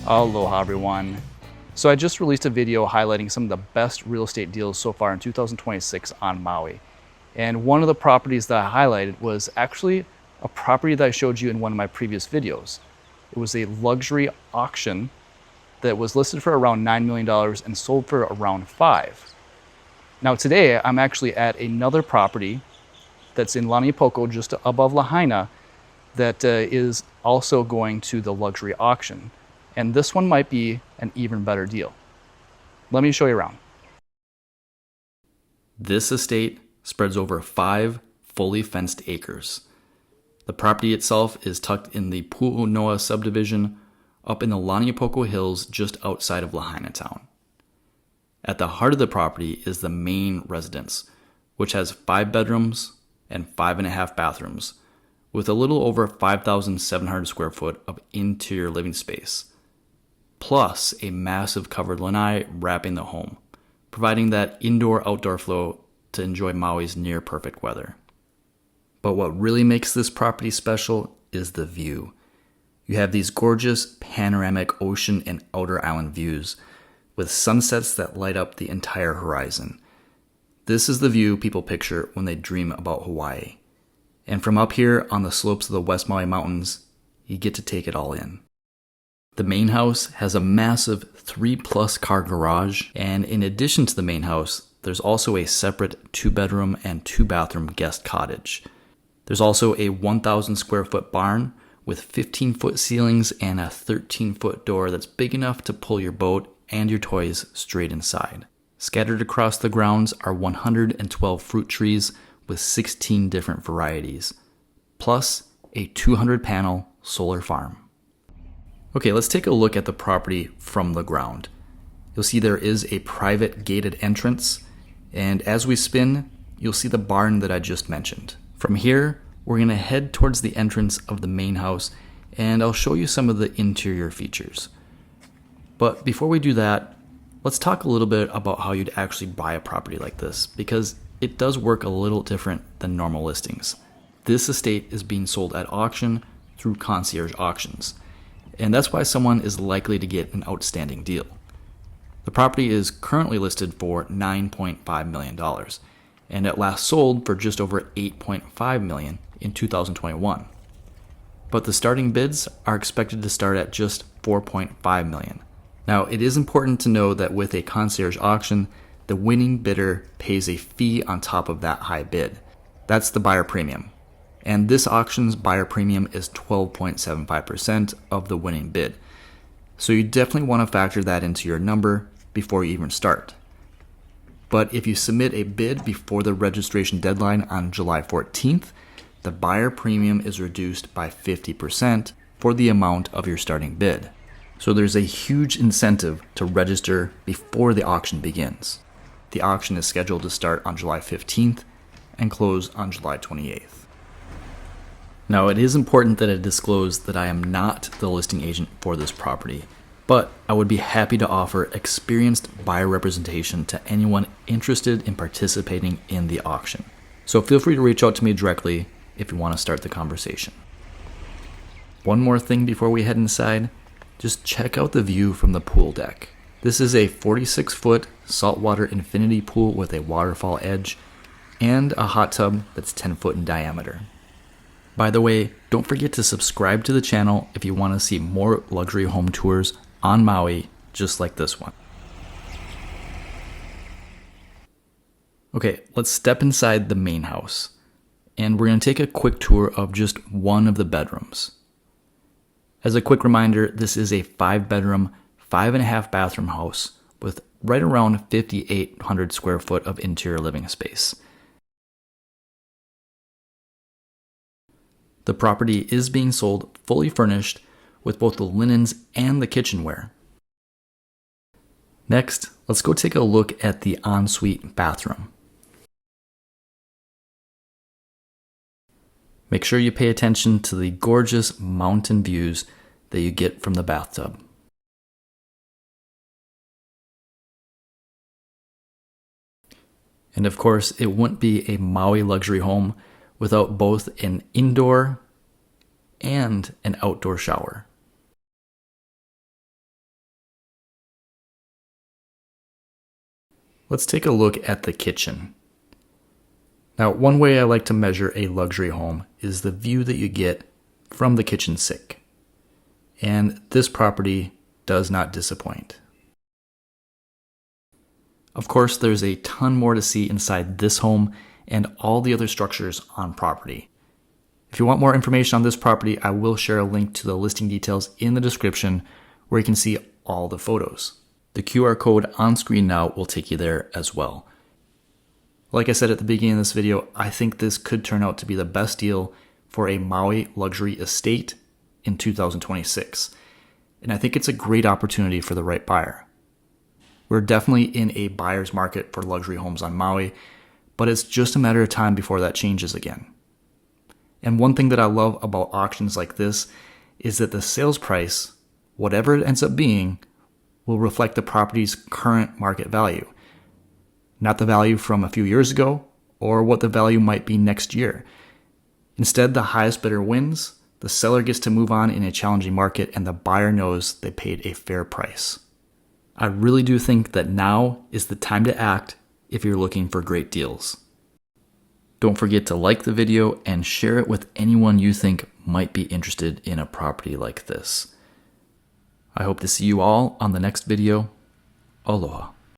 Aloha everyone. So I just released a video highlighting some of the best real estate deals so far in 2026 on Maui. And one of the properties that I highlighted was actually a property that I showed you in one of my previous videos. It was a luxury auction that was listed for around $9 million and sold for around $5 million. Now today I'm actually at another property that's in Laniapoko, just above Lahaina, that is also going to the luxury auction. And this one might be an even better deal. Let me show you around. This estate spreads over 5 fully fenced acres. The property itself is tucked in the Pu'unoa subdivision up in the Laniapoko Hills just outside of Lahaina town. At the heart of the property is the main residence, which has 5 bedrooms and 5.5 bathrooms, with a little over 5,700 square foot of interior living space, plus a massive covered lanai wrapping the home, providing that indoor-outdoor flow to enjoy Maui's near-perfect weather. But what really makes this property special is the view. You have these gorgeous panoramic ocean and outer island views, with sunsets that light up the entire horizon. This is the view people picture when they dream about Hawaii. And from up here on the slopes of the West Maui Mountains, you get to take it all in. The main house has a massive 3+ car garage, and in addition to the main house, there's also a separate 2-bedroom and 2-bathroom guest cottage. There's also a 1,000 square foot barn with 15-foot ceilings and a 13-foot door that's big enough to pull your boat and your toys straight inside. Scattered across the grounds are 112 fruit trees with 16 different varieties, plus a 200-panel solar farm. Okay, let's take a look at the property from the ground. You'll see there is a private gated entrance, and as we spin, you'll see the barn that I just mentioned. From here, we're going to head towards the entrance of the main house, and I'll show you some of the interior features. But before we do that, let's talk a little bit about how you'd actually buy a property like this, because it does work a little different than normal listings. This estate is being sold at auction through Concierge Auctions, and that's why someone is likely to get an outstanding deal. The property is currently listed for $9.5 million, and it last sold for just over $8.5 million in 2021. But the starting bids are expected to start at just $4.5 million. Now, it is important to know that with a concierge auction, the winning bidder pays a fee on top of that high bid. That's the buyer premium. And this auction's buyer premium is 12.75% of the winning bid. So you definitely want to factor that into your number before you even start. But if you submit a bid before the registration deadline on July 14th, the buyer premium is reduced by 50% for the amount of your starting bid. So there's a huge incentive to register before the auction begins. The auction is scheduled to start on July 15th and close on July 28th. Now, it is important that I disclose that I am not the listing agent for this property, but I would be happy to offer experienced buyer representation to anyone interested in participating in the auction. So feel free to reach out to me directly if you want to start the conversation. One more thing before we head inside, just check out the view from the pool deck. This is a 46-foot saltwater infinity pool with a waterfall edge and a hot tub that's 10 foot in diameter. By the way, don't forget to subscribe to the channel if you want to see more luxury home tours on Maui just like this one. Okay, let's step inside the main house, and we're going to take a quick tour of just one of the bedrooms. As a quick reminder, this is a 5-bedroom, 5.5 bathroom house with right around 5,800 square foot of interior living space. The property is being sold fully furnished with both the linens and the kitchenware. Next, let's go take a look at the ensuite bathroom. Make sure you pay attention to the gorgeous mountain views that you get from the bathtub. And of course, it wouldn't be a Maui luxury home without both an indoor and an outdoor shower. Let's take a look at the kitchen. Now, one way I like to measure a luxury home is the view that you get from the kitchen sink. And this property does not disappoint. Of course, there's a ton more to see inside this home and all the other structures on property. If you want more information on this property, I will share a link to the listing details in the description where you can see all the photos. The QR code on screen now will take you there as well. Like I said at the beginning of this video, I think this could turn out to be the best deal for a Maui luxury estate in 2026. And I think it's a great opportunity for the right buyer. We're definitely in a buyer's market for luxury homes on Maui, but it's just a matter of time before that changes again. And one thing that I love about auctions like this is that the sales price, whatever it ends up being, will reflect the property's current market value, not the value from a few years ago or what the value might be next year. Instead, the highest bidder wins, the seller gets to move on in a challenging market, and the buyer knows they paid a fair price. I really do think that now is the time to act if you're looking for great deals. Don't forget to like the video and share it with anyone you think might be interested in a property like this. I hope to see you all on the next video. Aloha.